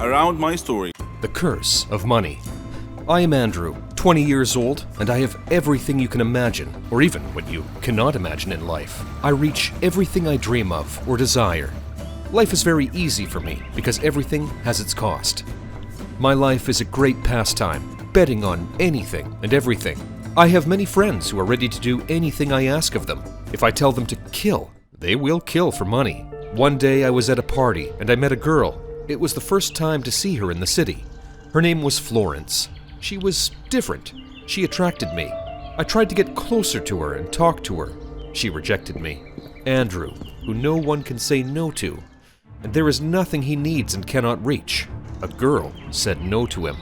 around my story. The Curse of Money. I am Andrew, 20 years old, and I have everything you can imagine, or even what you cannot imagine in life. I reach everything I dream of or desire. Life is very easy for me because everything has its cost. My life is a great pastime, betting on anything and everything. I have many friends who are ready to do anything I ask of them. If I tell them to kill, they will kill for money. One day I was at a party and I met a girl. It was the first time to see her in the city. Her name was Florence. She was different. She attracted me. I tried to get closer to her and talk to her. She rejected me. Andrew, who no one can say no to, and there is nothing he needs and cannot reach. A girl said no to him.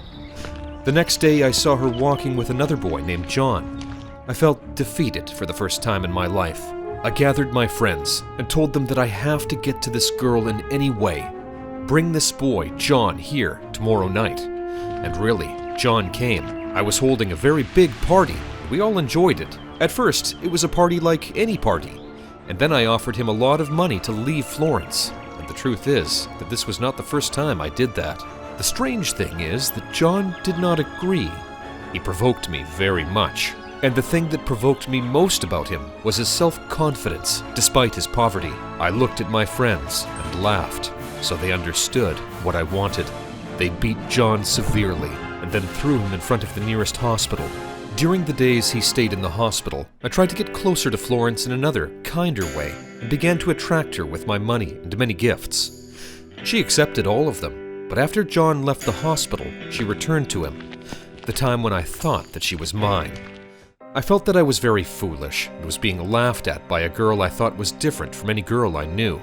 The next day I saw her walking with another boy named John. I felt defeated for the first time in my life. I gathered my friends and told them that I have to get to this girl in any way. Bring this boy, John, here tomorrow night. And really, John came. I was holding a very big party. We all enjoyed it. At first, it was a party like any party. And then I offered him a lot of money to leave Florence. And the truth is that this was not the first time I did that. The strange thing is that John did not agree. He provoked me very much. And the thing that provoked me most about him was his self-confidence, despite his poverty. I looked at my friends and laughed, so they understood what I wanted. They beat John severely and then threw him in front of the nearest hospital. During the days he stayed in the hospital, I tried to get closer to Florence in another, kinder way and began to attract her with my money and many gifts. She accepted all of them, but after John left the hospital, she returned to him, the time when I thought that she was mine. I felt that I was very foolish and was being laughed at by a girl I thought was different from any girl I knew.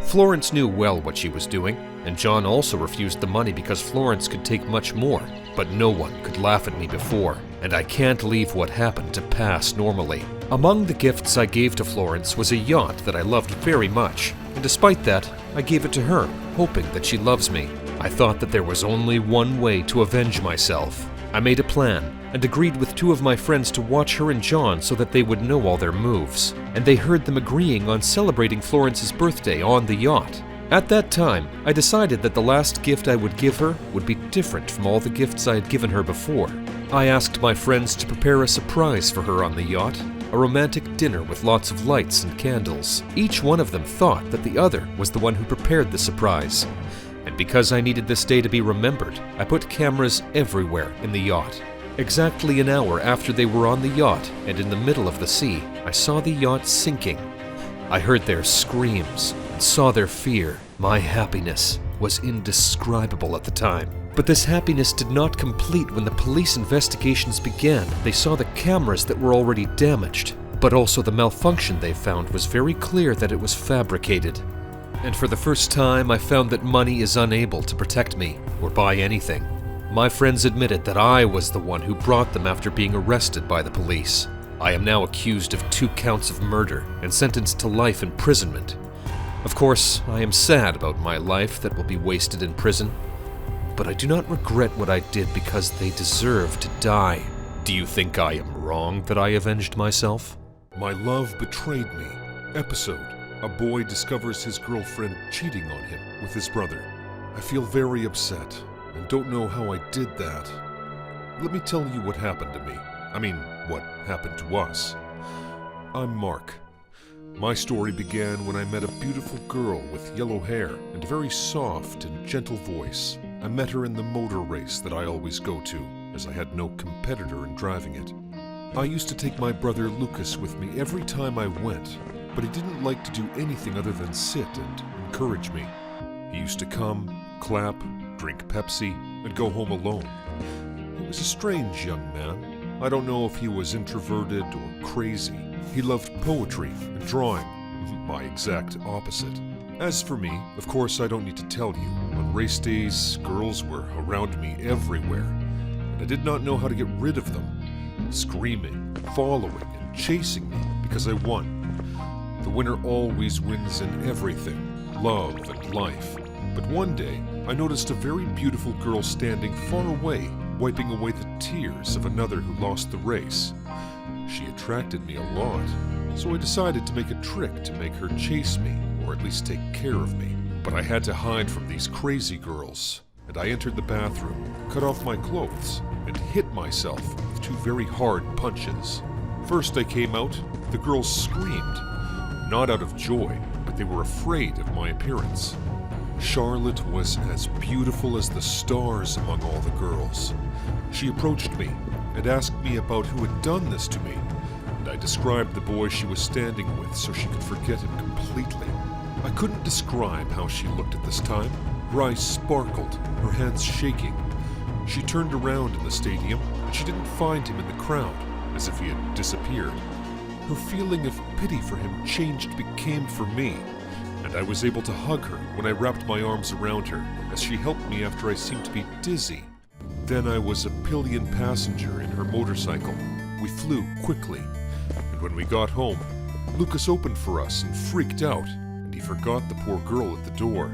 Florence knew well what she was doing, and John also refused the money because Florence could take much more, but no one could laugh at me before, and I can't leave what happened to pass normally. Among the gifts I gave to Florence was a yacht that I loved very much, and despite that, I gave it to her, hoping that she loves me. I thought that there was only one way to avenge myself. I made a plan and agreed with two of my friends to watch her and John so that they would know all their moves, and they heard them agreeing on celebrating Florence's birthday on the yacht. At that time, I decided that the last gift I would give her would be different from all the gifts I had given her before. I asked my friends to prepare a surprise for her on the yacht, a romantic dinner with lots of lights and candles. Each one of them thought that the other was the one who prepared the surprise. And because I needed this day to be remembered, I put cameras everywhere in the yacht. Exactly an hour after they were on the yacht and in the middle of the sea, I saw the yacht sinking. I heard their screams and saw their fear. My happiness was indescribable at the time. But this happiness did not complete when the police investigations began. They saw the cameras that were already damaged, but also the malfunction they found was very clear that it was fabricated. And for the first time, I found that money is unable to protect me or buy anything. My friends admitted that I was the one who brought them after being arrested by the police. I am now accused of 2 counts of murder and sentenced to life imprisonment. Of course, I am sad about my life that will be wasted in prison, but I do not regret what I did because they deserve to die. Do you think I am wrong that I avenged myself? My love betrayed me. Episode: a boy discovers his girlfriend cheating on him with his brother. I feel very upset and don't know how I did that. Let me tell you what happened to me. What happened to us. I'm Mark. My story began when I met a beautiful girl with yellow hair and a very soft and gentle voice. I met her in the motor race that I always go to, as I had no competitor in driving it. I used to take my brother Lucas with me every time I went, but he didn't like to do anything other than sit and encourage me. He used to come, clap, drink Pepsi, and go home alone. He was a strange young man. I don't know if he was introverted or crazy. He loved poetry and drawing, my exact opposite. As for me, of course I don't need to tell you. On race days, girls were around me everywhere, and I did not know how to get rid of them, screaming, following, and chasing me because I won. The winner always wins in everything, love and life. But one day, I noticed a very beautiful girl standing far away, wiping away the tears of another who lost the race. She attracted me a lot, so I decided to make a trick to make her chase me, or at least take care of me. But I had to hide from these crazy girls. and I entered the bathroom, cut off my clothes, and hit myself with 2 very hard punches. First I came out, the girls screamed, not out of joy, but they were afraid of my appearance. Charlotte was as beautiful as the stars among all the girls. She approached me and asked me about who had done this to me, and I described the boy she was standing with so she could forget him completely. I couldn't describe how she looked at this time. Her eyes sparkled, her hands shaking. She turned around in the stadium, and she didn't find him in the crowd, as if he had disappeared. Her feeling of pity for him changed became for me, and I was able to hug her when I wrapped my arms around her as she helped me after I seemed to be dizzy. Then I was a pillion passenger in her motorcycle. We flew quickly, and when we got home, Lucas opened for us and freaked out, and he forgot the poor girl at the door.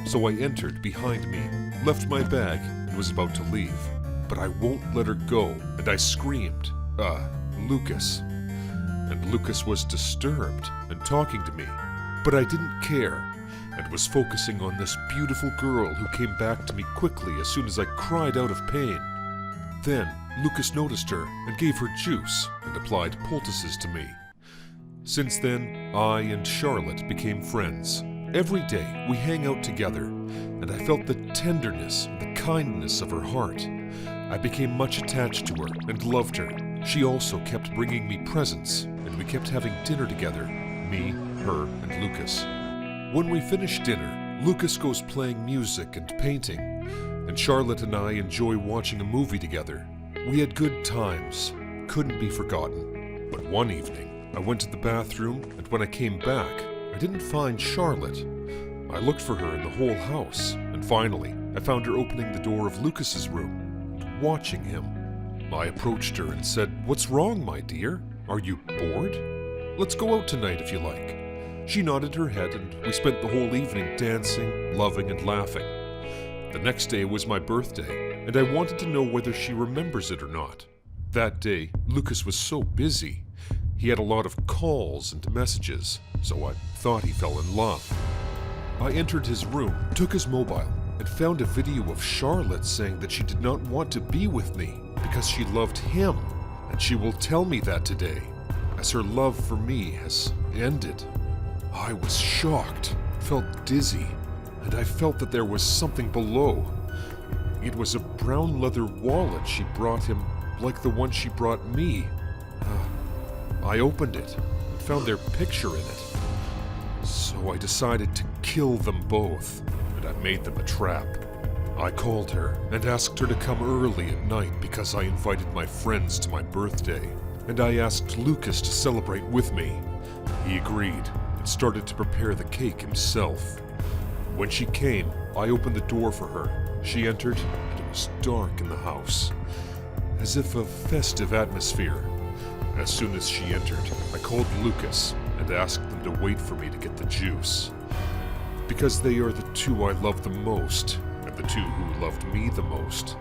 So I entered behind me, left my bag, and was about to leave. But I won't let her go, and I screamed, Lucas. And Lucas was disturbed and talking to me, but I didn't care, and was focusing on this beautiful girl who came back to me quickly as soon as I cried out of pain. Then Lucas noticed her and gave her juice and applied poultices to me. Since then, I and Charlotte became friends. Every day we hang out together, and I felt the tenderness and the kindness of her heart. I became much attached to her and loved her. She also kept bringing me presents, and we kept having dinner together, me, her, and Lucas. When we finish dinner, Lucas goes playing music and painting, and Charlotte and I enjoy watching a movie together. We had good times, couldn't be forgotten. But one evening, I went to the bathroom, and when I came back, I didn't find Charlotte. I looked for her in the whole house, and finally, I found her opening the door of Lucas's room, and watching him. I approached her and said, "What's wrong, my dear? Are you bored? Let's go out tonight if you like." She nodded her head, and we spent the whole evening dancing, loving, and laughing. The next day was my birthday, and I wanted to know whether she remembers it or not. That day, Lucas was so busy. He had a lot of calls and messages, so I thought he fell in love. I entered his room, took his mobile, and found a video of Charlotte saying that she did not want to be with me because she loved him, and she will tell me that today, as her love for me has ended. I was shocked, felt dizzy, and I felt that there was something below. It was a brown leather wallet she brought him, like the one she brought me. I opened it and found their picture in it. So I decided to kill them both, and I made them a trap. I called her and asked her to come early at night because I invited my friends to my birthday, and I asked Lucas to celebrate with me. He agreed and started to prepare the cake himself. When she came, I opened the door for her. She entered, and it was dark in the house, as if a festive atmosphere. As soon as she entered, I called Lucas and asked them to wait for me to get the juice. Because they are the two I love the most, and the two who loved me the most.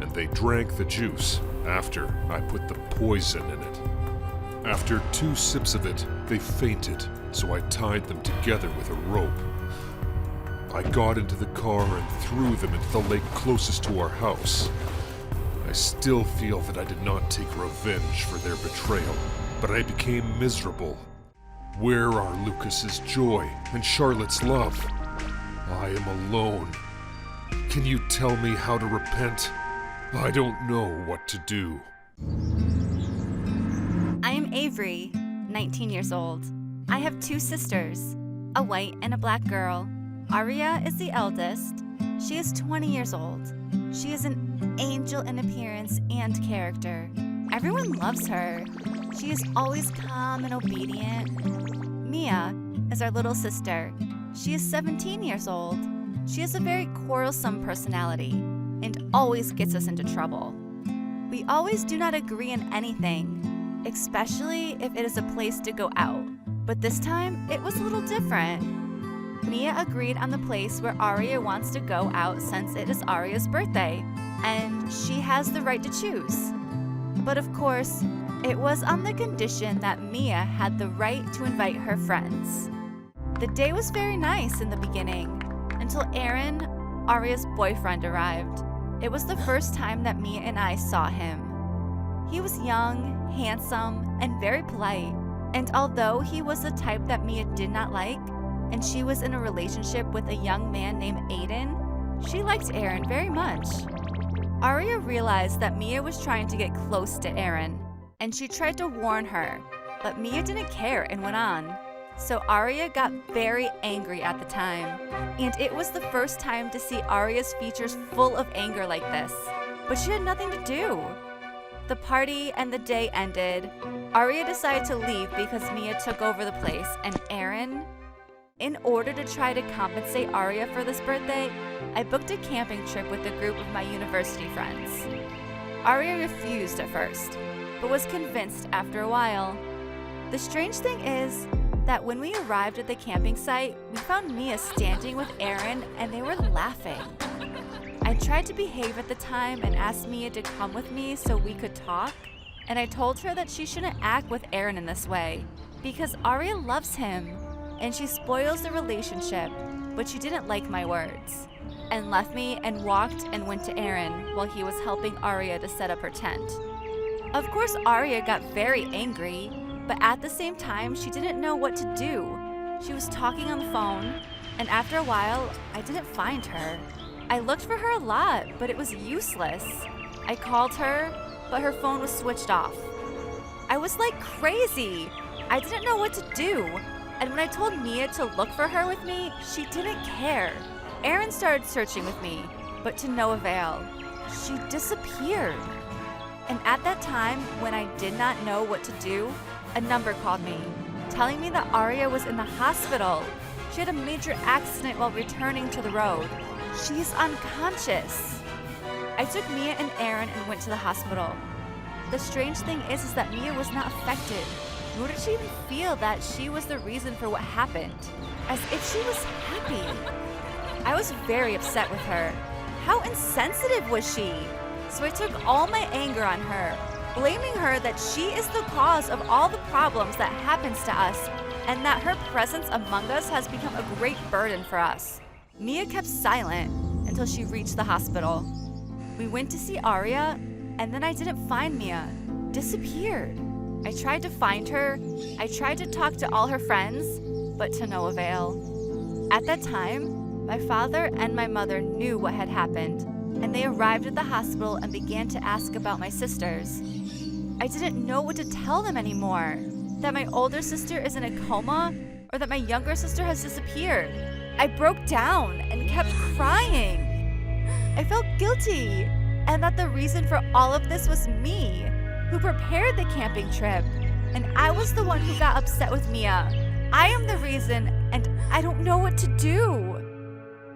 And they drank the juice after I put the poison in it. After 2 sips of it, they fainted, so I tied them together with a rope. I got into the car and threw them into the lake closest to our house. I still feel that I did not take revenge for their betrayal, but I became miserable. Where are Lucas's joy and Charlotte's love? I am alone. Can you tell me how to repent? I don't know what to do. I am Avery, 19 years old. I have 2 sisters, a white and a black girl. Aria is the eldest. She is 20 years old. She is an angel in appearance and character. Everyone loves her. She is always calm and obedient. Mia is our little sister. She is 17 years old. She has a very quarrelsome personality and always gets us into trouble. We always do not agree on anything, especially if it is a place to go out. But this time, it was a little different. Mia agreed on the place where Aria wants to go out since it is Aria's birthday, and she has the right to choose. But of course, it was on the condition that Mia had the right to invite her friends. The day was very nice in the beginning, until Aaron Arya's boyfriend arrived. It was the first time that Mia and I saw him. He was young, handsome, and very polite. And although he was the type that Mia did not like, and she was in a relationship with a young man named Aiden, she liked Aaron very much. Arya realized that Mia was trying to get close to Aaron, and she tried to warn her, but Mia didn't care and went on. So Arya got very angry at the time, and it was the first time to see Arya's features full of anger like this, but she had nothing to do. The party and the day ended. Arya decided to leave because Mia took over the place, and Aaron... In order to try to compensate Arya for this birthday, I booked a camping trip with a group of my university friends. Arya refused at first, but was convinced after a while. The strange thing is that when we arrived at the camping site, we found Mia standing with Aaron and they were laughing. I tried to behave at the time and asked Mia to come with me so we could talk, and I told her that she shouldn't act with Aaron in this way because Arya loves him and she spoils the relationship, but she didn't like my words and left me and walked and went to Aaron while he was helping Arya to set up her tent. Of course, Arya got very angry, but at the same time, she didn't know what to do. She was talking on the phone, and after a while, I didn't find her. I looked for her a lot, but it was useless. I called her, but her phone was switched off. I was like crazy. I didn't know what to do. And when I told Mia to look for her with me, she didn't care. Aaron started searching with me, but to no avail. She disappeared. And at that time, when I did not know what to do, a number called me, telling me that Arya was in the hospital. She had a major accident while returning to the road. She is unconscious. I took Mia and Aaron and went to the hospital. The strange thing is that Mia was not affected, nor did she even feel that she was the reason for what happened, as if she was happy. I was very upset with her. How insensitive was she? So I took all my anger on her, blaming her that she is the cause of all the problems that happens to us, and that her presence among us has become a great burden for us. Mia kept silent until she reached the hospital. We went to see Arya, and then I didn't find Mia. Disappeared. I tried to find her. I tried to talk to all her friends, but to no avail. At that time, my father and my mother knew what had happened, and they arrived at the hospital and began to ask about my sisters. I didn't know what to tell them anymore. That my older sister is in a coma, or that my younger sister has disappeared. I broke down and kept crying. I felt guilty, and that the reason for all of this was me, who prepared the camping trip, and I was the one who got upset with Mia. I am the reason, and I don't know what to do.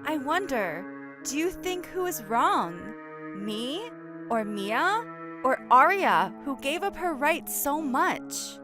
I wonder, do you think who is wrong? Me, or Mia, or Arya, who gave up her rights so much?